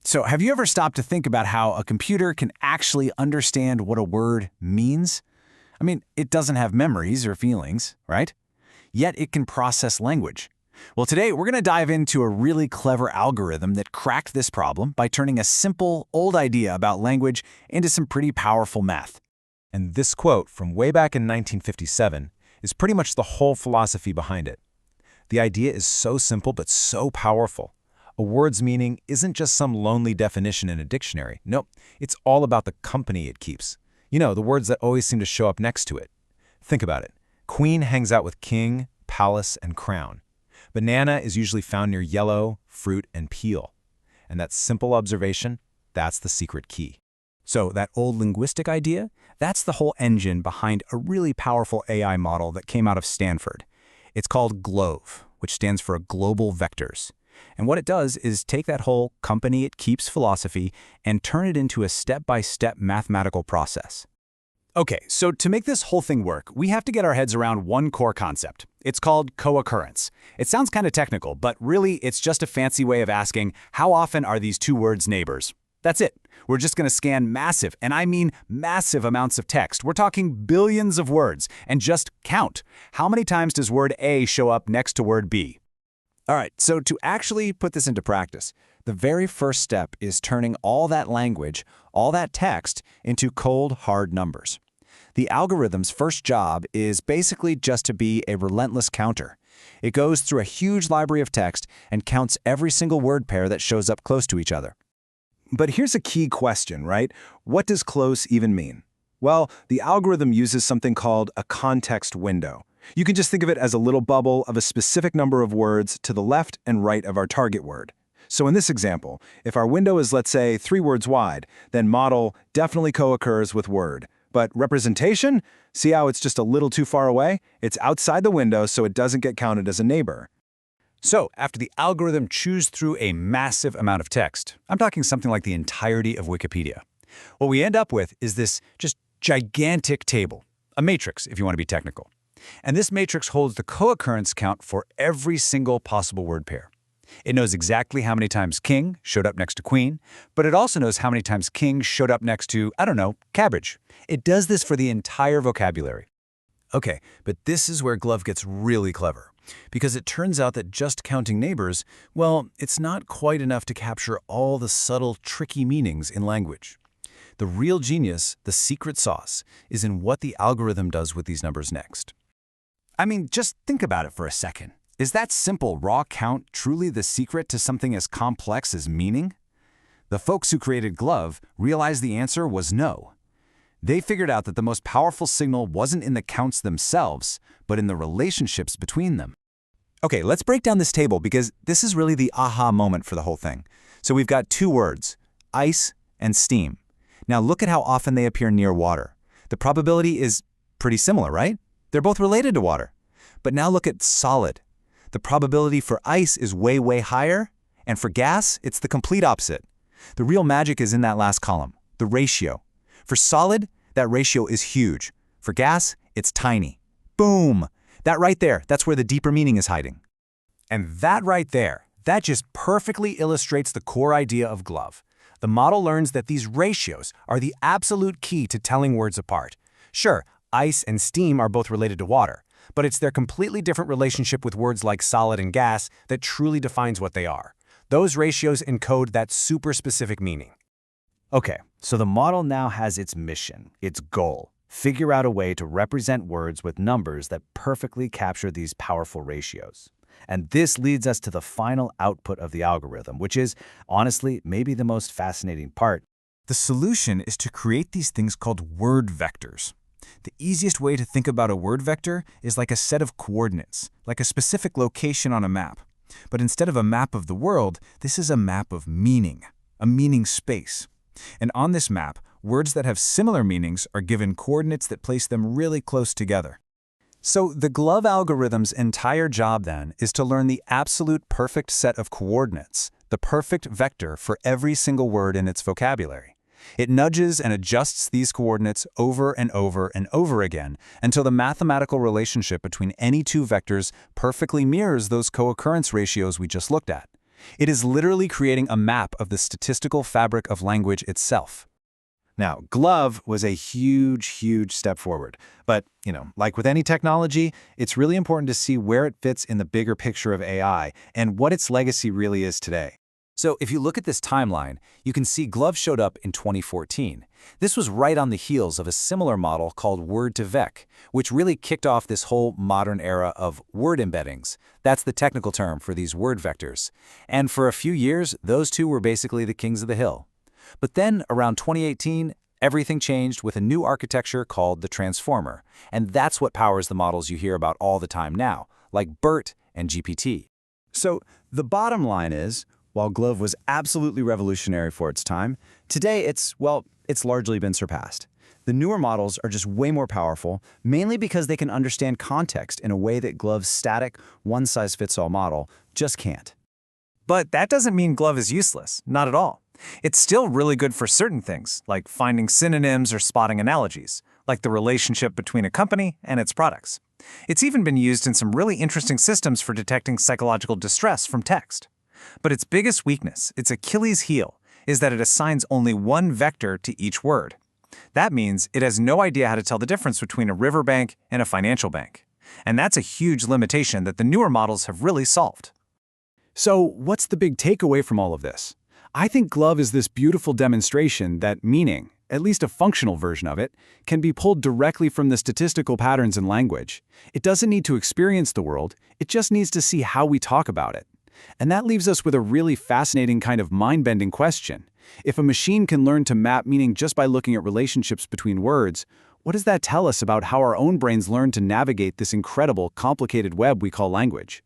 So have you ever stopped to think about how a computer can actually understand what a word means? I mean, it doesn't have memories or feelings, right? Yet it can process language. Well, today we're going to dive into a really clever algorithm that cracked this problem by turning a simple, old idea about language into some pretty powerful math. And this quote from way back in 1957 is pretty much the whole philosophy behind it. The idea is so simple but so powerful. A word's meaning isn't just some lonely definition in a dictionary. Nope, it's all about the company it keeps. You know, the words that always seem to show up next to it. Think about it. Queen hangs out with king, palace, and crown. Banana is usually found near yellow, fruit, and peel. And that simple observation, that's the secret key. So that old linguistic idea, that's the whole engine behind a really powerful AI model that came out of Stanford. It's called GloVe, which stands for Global Vectors. And what it does is take that whole company it keeps philosophy and turn it into a step-by-step mathematical process. Okay, so to make this whole thing work, we have to get our heads around one core concept. It's called co-occurrence. It sounds kind of technical, but really it's just a fancy way of asking how often are these two words neighbors? That's it. We're just going to scan massive, and I mean massive amounts of text. We're talking billions of words, and just count. How many times does word A show up next to word B? All right, so to actually put this into practice, the very first step is turning all that language, all that text, into cold, hard numbers. The algorithm's first job is basically just to be a relentless counter. It goes through a huge library of text and counts every single word pair that shows up close to each other. But here's a key question, right? What does close even mean? Well, the algorithm uses something called a context window. You can just think of it as a little bubble of a specific number of words to the left and right of our target word. So in this example, if our window is, let's say, 3 words wide, then model definitely co-occurs with word. But representation? See how it's just a little too far away? It's outside the window, so it doesn't get counted as a neighbor. So after the algorithm chews through a massive amount of text, I'm talking something like the entirety of Wikipedia, what we end up with is this just gigantic table, a matrix if you want to be technical. And this matrix holds the co-occurrence count for every single possible word pair. It knows exactly how many times king showed up next to queen, but it also knows how many times king showed up next to, I don't know, cabbage. It does this for the entire vocabulary. Okay, but this is where GloVe gets really clever, because it turns out that just counting neighbors, well, it's not quite enough to capture all the subtle, tricky meanings in language. The real genius, the secret sauce, is in what the algorithm does with these numbers next. I mean, just think about it for a second. Is that simple raw count truly the secret to something as complex as meaning? The folks who created GloVe realized the answer was no. They figured out that the most powerful signal wasn't in the counts themselves, but in the relationships between them. Okay, let's break down this table because this is really the aha moment for the whole thing. So we've got 2 words, ice and steam. Now look at how often they appear near water. The probability is pretty similar, right? They're both related to water. But now look at solid. The probability for ice is way, way higher, and for gas, it's the complete opposite. The real magic is in that last column, the ratio. For solid, that ratio is huge. For gas, it's tiny. Boom! That right there, that's where the deeper meaning is hiding. And that right there, that just perfectly illustrates the core idea of GloVe. The model learns that these ratios are the absolute key to telling words apart. Sure, ice and steam are both related to water, but it's their completely different relationship with words like solid and gas that truly defines what they are. Those ratios encode that super specific meaning. Okay, so the model now has its mission, its goal. Figure out a way to represent words with numbers that perfectly capture these powerful ratios. And this leads us to the final output of the algorithm, which is, honestly, maybe the most fascinating part. The solution is to create these things called word vectors. The easiest way to think about a word vector is like a set of coordinates, like a specific location on a map. But instead of a map of the world, this is a map of meaning, a meaning space. And on this map, words that have similar meanings are given coordinates that place them really close together. So the GloVe algorithm's entire job then is to learn the absolute perfect set of coordinates, the perfect vector for every single word in its vocabulary. It nudges and adjusts these coordinates over and over and over again until the mathematical relationship between any 2 vectors perfectly mirrors those co-occurrence ratios we just looked at. It is literally creating a map of the statistical fabric of language itself. Now, GloVe was a huge step forward. But, like with any technology, it's really important to see where it fits in the bigger picture of AI and what its legacy really is today. So if you look at this timeline, you can see GloVe showed up in 2014. This was right on the heels of a similar model called word-to-vec, which really kicked off this whole modern era of word embeddings. That's the technical term for these word vectors. And for a few years, those two were basically the kings of the hill. But then, around 2018, everything changed with a new architecture called the transformer. And that's what powers the models you hear about all the time now, like BERT and GPT. So the bottom line is, while GloVe was absolutely revolutionary for its time, today it's largely been surpassed. The newer models are just way more powerful, mainly because they can understand context in a way that GloVe's static, one-size-fits-all model just can't. But that doesn't mean GloVe is useless, not at all. It's still really good for certain things, like finding synonyms or spotting analogies, like the relationship between a company and its products. It's even been used in some really interesting systems for detecting psychological distress from text. But its biggest weakness, its Achilles heel, is that it assigns only one vector to each word. That means it has no idea how to tell the difference between a riverbank and a financial bank. And that's a huge limitation that the newer models have really solved. So what's the big takeaway from all of this? I think GloVe is this beautiful demonstration that meaning, at least a functional version of it, can be pulled directly from the statistical patterns in language. It doesn't need to experience the world, it just needs to see how we talk about it. And that leaves us with a really fascinating kind of mind-bending question. If a machine can learn to map meaning just by looking at relationships between words, what does that tell us about how our own brains learn to navigate this incredible, complicated web we call language?